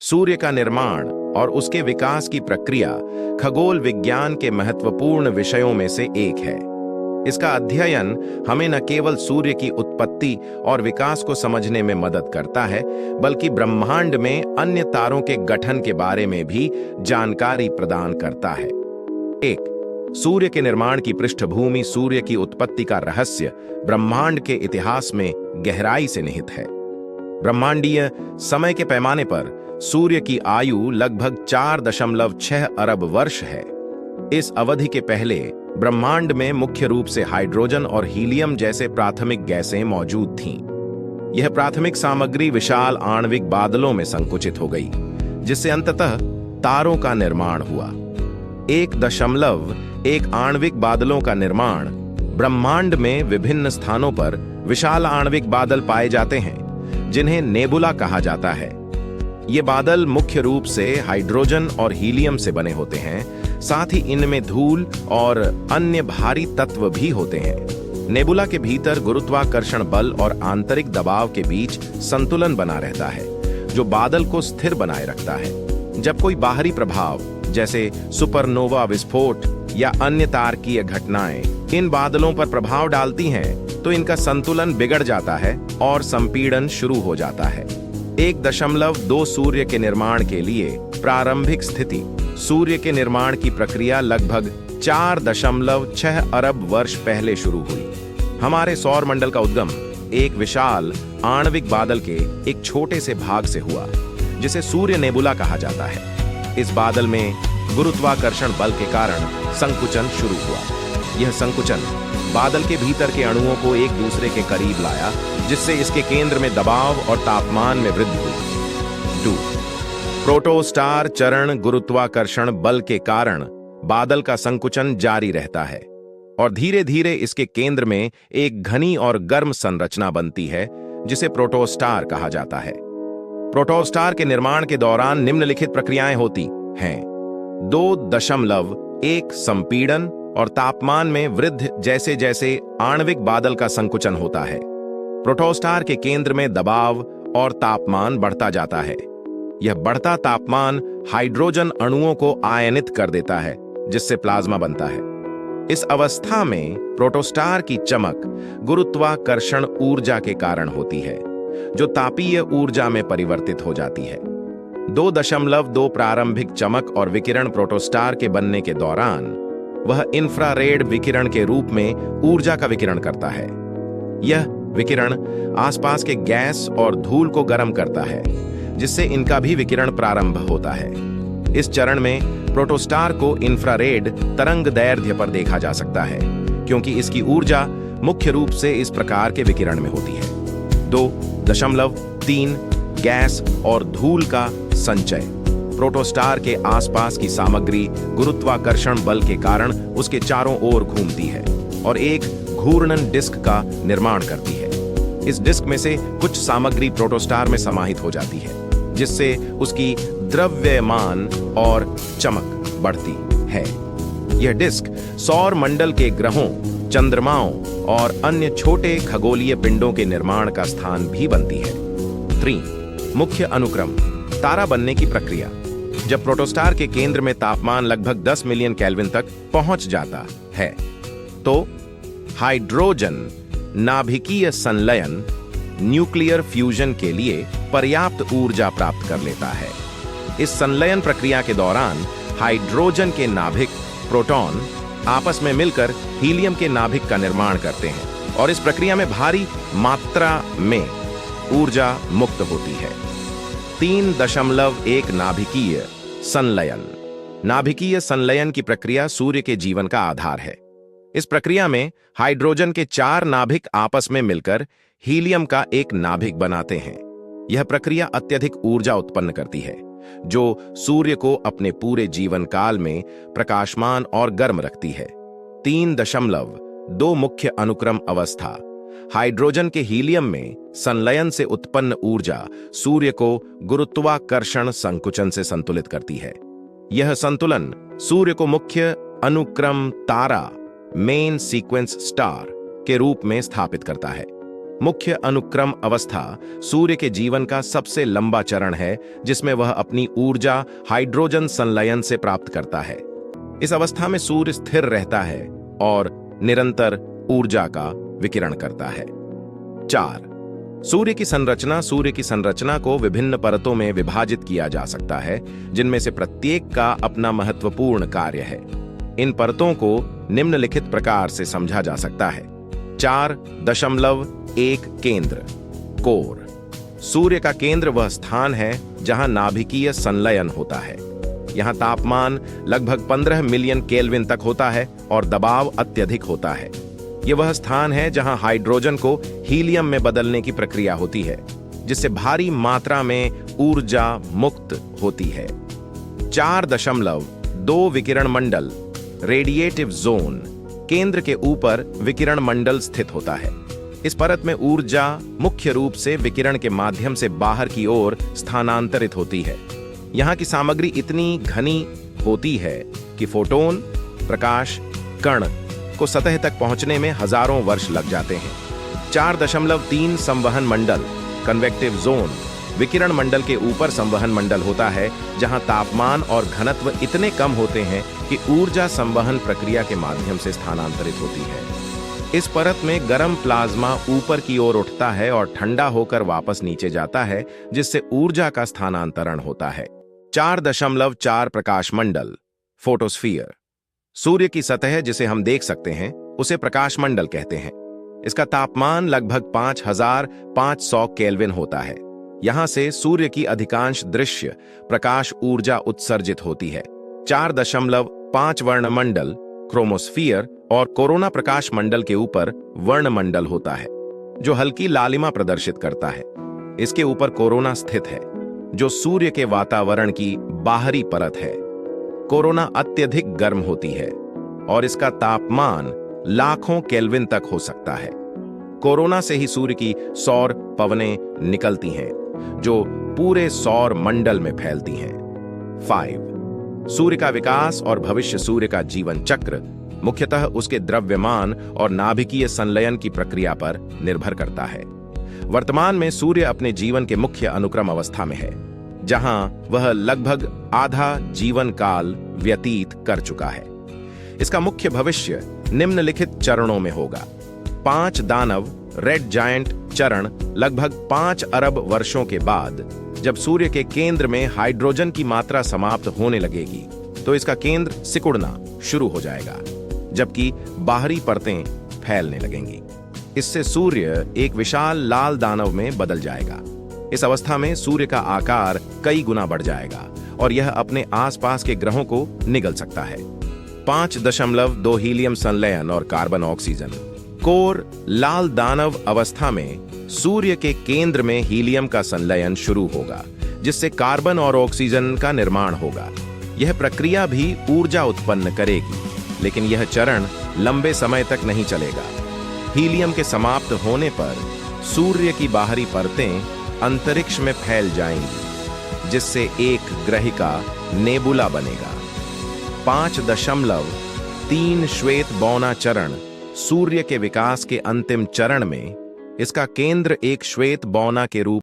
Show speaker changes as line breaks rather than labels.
सूर्य का निर्माण और उसके विकास की प्रक्रिया खगोल विज्ञान के महत्वपूर्ण विषयों में से एक है। इसका अध्ययन हमें न केवल सूर्य की उत्पत्ति और विकास को समझने में मदद करता है, बल्कि ब्रह्मांड में अन्य तारों के गठन के बारे में भी जानकारी प्रदान करता है। एक, सूर्य के निर्माण की पृष्ठभूमि। सूर्य की उत्पत्ति का रहस्य ब्रह्मांड के इतिहास में गहराई से निहित है। ब्रह्मांडीय समय के पैमाने पर सूर्य की आयु लगभग 4.6 अरब वर्ष है। इस अवधि के पहले ब्रह्मांड में मुख्य रूप से हाइड्रोजन और हीलियम जैसे प्राथमिक गैसें मौजूद थीं। यह प्राथमिक सामग्री विशाल आणविक बादलों में संकुचित हो गई, जिससे अंततः तारों का निर्माण हुआ। 1.1 आणविक बादलों का निर्माण। ब्रह्मांड में विभिन्न स्थानों पर विशाल आणविक बादल पाए जाते हैं, जिन्हें नेबुला कहा जाता है। ये बादल मुख्य रूप से हाइड्रोजन और हीलियम से बने होते हैं, साथ ही इनमें धूल और अन्य भारी तत्व भी होते हैं। नेबुला के भीतर गुरुत्वाकर्षण बल और आंतरिक दबाव के बीच संतुलन बना रहता है, जो बादल को स्थिर बनाए रखता है। जब कोई बाहरी प्रभाव जैसे सुपरनोवा विस्फोट या अन्य तारकीय घटनाएं इन बादलों पर प्रभाव डालती हैं, तो इनका संतुलन बिगड़ जाता है और संपीड़न शुरू हो जाता है। 1.2 सूर्य के निर्माण के लिए प्रारंभिक स्थिति। सूर्य के निर्माण की प्रक्रिया लगभग 4.6 अरब वर्ष पहले शुरू हुई। हमारे सौर मंडल का उद्गम एक विशाल आणविक बादल के एक छोटे से भाग से हुआ, जिसे सूर्य नेबुला कहा जाता है। इस बादल में गुरुत्वाकर्षण बल के कारण संकुचन शुरू हुआ। यह संकुचन बादल के भीतर के अणुओं को एक दूसरे के करीब लाया, जिससे इसके केंद्र में दबाव और तापमान में वृद्धि हुई। 2. प्रोटोस्टार चरण। गुरुत्वाकर्षण बल के कारण बादल का संकुचन जारी रहता है और धीरे धीरे इसके केंद्र में एक घनी और गर्म संरचना बनती है, जिसे प्रोटोस्टार कहा जाता है। प्रोटोस्टार के निर्माण के दौरान निम्नलिखित प्रक्रियाएं होती हैं। 2.1 संपीड़न और तापमान में वृद्धि। जैसे जैसे आणविक बादल का संकुचन होता है, प्रोटोस्टार के केंद्र में दबाव और तापमान बढ़ता जाता है। यह बढ़ता तापमान हाइड्रोजन अणुओं को आयनित कर देता है, जिससे प्लाज्मा बनता है। इस अवस्था में प्रोटोस्टार की चमक गुरुत्वाकर्षण ऊर्जा के कारण होती है, जो तापीय ऊर्जा में परिवर्तित हो जाती है। 2.2 प्रारंभिक चमक और विकिरण। प्रोटोस्टार के बनने के दौरान वह इंफ्रारेड विकिरण के रूप में ऊर्जा का विकिरण करता है। यह विकिरण आसपास के गैस और धूल को गर्म करता है, जिससे इनका भी विकिरण प्रारंभ होता है। इस चरण में प्रोटोस्टार को इंफ्रारेड तरंग दैर्ध्य पर देखा जा सकता है, क्योंकि इसकी ऊर्जा मुख्य रूप से इस प्रकार के विकिरण में होती है। 2.3 गैस और धूल का संचय। प्रोटोस्टार के आसपास की सामग्री गुरुत्वाकर्षण बल के कारण उसके चारों ओर घूमती है और एक घूर्णन डिस्क का निर्माण करती है। इस डिस्क में से कुछ सामग्री प्रोटोस्टार में समाहित हो जाती है, जिससे उसकी द्रव्यमान और चमक बढ़ती है। यह डिस्क सौर मंडल के ग्रहों, चंद्रमाओं और अन्य छोटे खगोलीय पिंडों के निर्माण का स्थान भी बनती है। 3. मुख्य अनुक्रम। तारा बनने की प्रक्रिया। जब प्रोटोस्टार के केंद्र में तापमान लगभग 10 मिलियन केल्विन तक पहुंच जाता है, तो हाइड्रोजन नाभिकीय संलयन न्यूक्लियर फ्यूजन के लिए पर्याप्त ऊर्जा प्राप्त कर लेता है। इस संलयन प्रक्रिया के दौरान हाइड्रोजन के नाभिक प्रोटॉन आपस में मिलकर हीलियम के नाभिक का निर्माण करते हैं और इस प्रक्रिया में भारी मात्रा में ऊर्जा मुक्त होती है। 3.1 नाभिकीय संलयन। नाभिकीय संलयन की प्रक्रिया सूर्य के जीवन का आधार है। इस प्रक्रिया में हाइड्रोजन के 4 नाभिक आपस में मिलकर हीलियम का एक नाभिक बनाते हैं। यह प्रक्रिया अत्यधिक ऊर्जा उत्पन्न करती है, जो सूर्य को अपने पूरे जीवन काल में प्रकाशमान और गर्म रखती है। 3.2 मुख्य अनुक्रम अवस्था। हाइड्रोजन के हीलियम में संलयन से उत्पन्न ऊर्जा सूर्य को गुरुत्वाकर्षण संकुचन से संतुलित करती है। यह संतुलन सूर्य को मुख्य अनुक्रम तारा, मेन सीक्वेंस स्टार के रूप में स्थापित करता है। मुख्य अनुक्रम अवस्था सूर्य के जीवन का सबसे लंबा चरण है, जिसमें वह अपनी ऊर्जा हाइड्रोजन संलयन से प्राप्त करता है। इस अवस्था में सूर्य स्थिर रहता है और निरंतर ऊर्जा का विकिरण करता है। 4. सूर्य की संरचना को विभिन्न परतों में विभाजित किया जा सकता है, जिनमें से प्रत्येक का अपना महत्वपूर्ण कार्य है। इन परतों को निम्नलिखित प्रकार से समझा जा सकता है। 4.1 केंद्र, कोर। सूर्य का केंद्र वह स्थान है जहां नाभिकीय संलयन होता है। यहां तापमान लगभग 15 मिलियन केल्विन तक होता है और दबाव अत्यधिक होता है। यह वह स्थान है जहां हाइड्रोजन को हीलियम में बदलने की प्रक्रिया होती है, जिससे भारी मात्रा में ऊर्जा मुक्त होती है। 4.2 विकिरण मंडल, रेडिएटिव जोन। केंद्र के ऊपर विकिरण मंडल स्थित होता है। इस परत में ऊर्जा मुख्य रूप से विकिरण के माध्यम से बाहर की ओर स्थानांतरित होती है। यहाँ की सामग्री इतनी घनी होती है कि फोटोन, प्रकाश कण को सतह तक पहुंचने में हजारों वर्ष लग जाते हैं। 4.3 संवहन मंडल, कन्वेक्टिव जोन। विकिरण मंडल के ऊपर संवहन मंडल होता है, जहां तापमान और घनत्व इतने कम होते हैं कि ऊर्जा संवहन प्रक्रिया के माध्यम से स्थानांतरित होती है। इस परत में गर्म प्लाज्मा ऊपर की ओर उठता है और ठंडा होकर वापस नीचे जाता है, जिससे ऊर्जा का स्थानांतरण होता है। 4.4 प्रकाश मंडल, फोटोस्फीयर। सूर्य की सतह जिसे हम देख सकते हैं उसे प्रकाश मंडल कहते हैं। इसका तापमान लगभग 5500 केल्विन होता है। यहां से सूर्य की अधिकांश दृश्य प्रकाश ऊर्जा उत्सर्जित होती है। 4.5 वर्णमंडल, क्रोमोस्फीयर। और कोरोना प्रकाश मंडल के ऊपर वर्णमंडल होता है, जो हल्की लालिमा प्रदर्शित करता है। इसके ऊपर कोरोना स्थित है, जो सूर्य के वातावरण की बाहरी परत है। कोरोना अत्यधिक गर्म होती है और इसका तापमान लाखों केल्विन तक हो सकता है। कोरोना से ही सूर्य की सौर पवनें निकलती हैं, जो पूरे सौर मंडल में फैलती हैं। 5. सूर्य का विकास और भविष्य। सूर्य का जीवन चक्र मुख्यतः उसके द्रव्यमान और नाभिकीय संलयन की प्रक्रिया पर निर्भर करता है। वर्तमान में सूर्य अपने जीवन के मुख्य अनुक्रम अवस्था में है, जहां वह लगभग आधा जीवन काल व्यतीत कर चुका है। इसका मुख्य भविष्य निम्नलिखित चरणों में होगा। 5 दानव रेड जायंट चरण लगभग 5 अरब वर्षों के बाद, जब सूर्य के केंद्र में हाइड्रोजन की मात्रा समाप्त होने लगेगी, तो इसका केंद्र सिकुड़ना शुरू हो जाएगा, जबकि बाहरी परतें फैलने लगेंगी। इससे सूर्य एक विशाल लाल दानव में बदल जाएगा। इस अवस्था में सूर्य का आकार कई गुना बढ़ जाएगा और यह अपने आसपास के ग्रहों को निगल सकता है। 5.2 हीलियम संलयन और कार्बन ऑक्सीजन। कोर लाल दानव अवस्था में सूर्य के केंद्र में हीलियम का संलयन शुरू होगा, जिससे कार्बन और ऑक्सीजन का निर्माण होगा। यह प्रक्रिया भी ऊर्जा उत्पन्न करेगी, लेकिन यह चरण लंबे समय तक नहीं चलेगा। हीलियम के समाप्त होने पर सूर्य की बाहरी परतें अंतरिक्ष में फैल जाएंगी, जिससे एक ग्रहिका नेबुला बनेगा। 5.3 श्वेत बौना चरण। सूर्य के विकास के अंतिम चरण में इसका केंद्र एक श्वेत बौना के रूप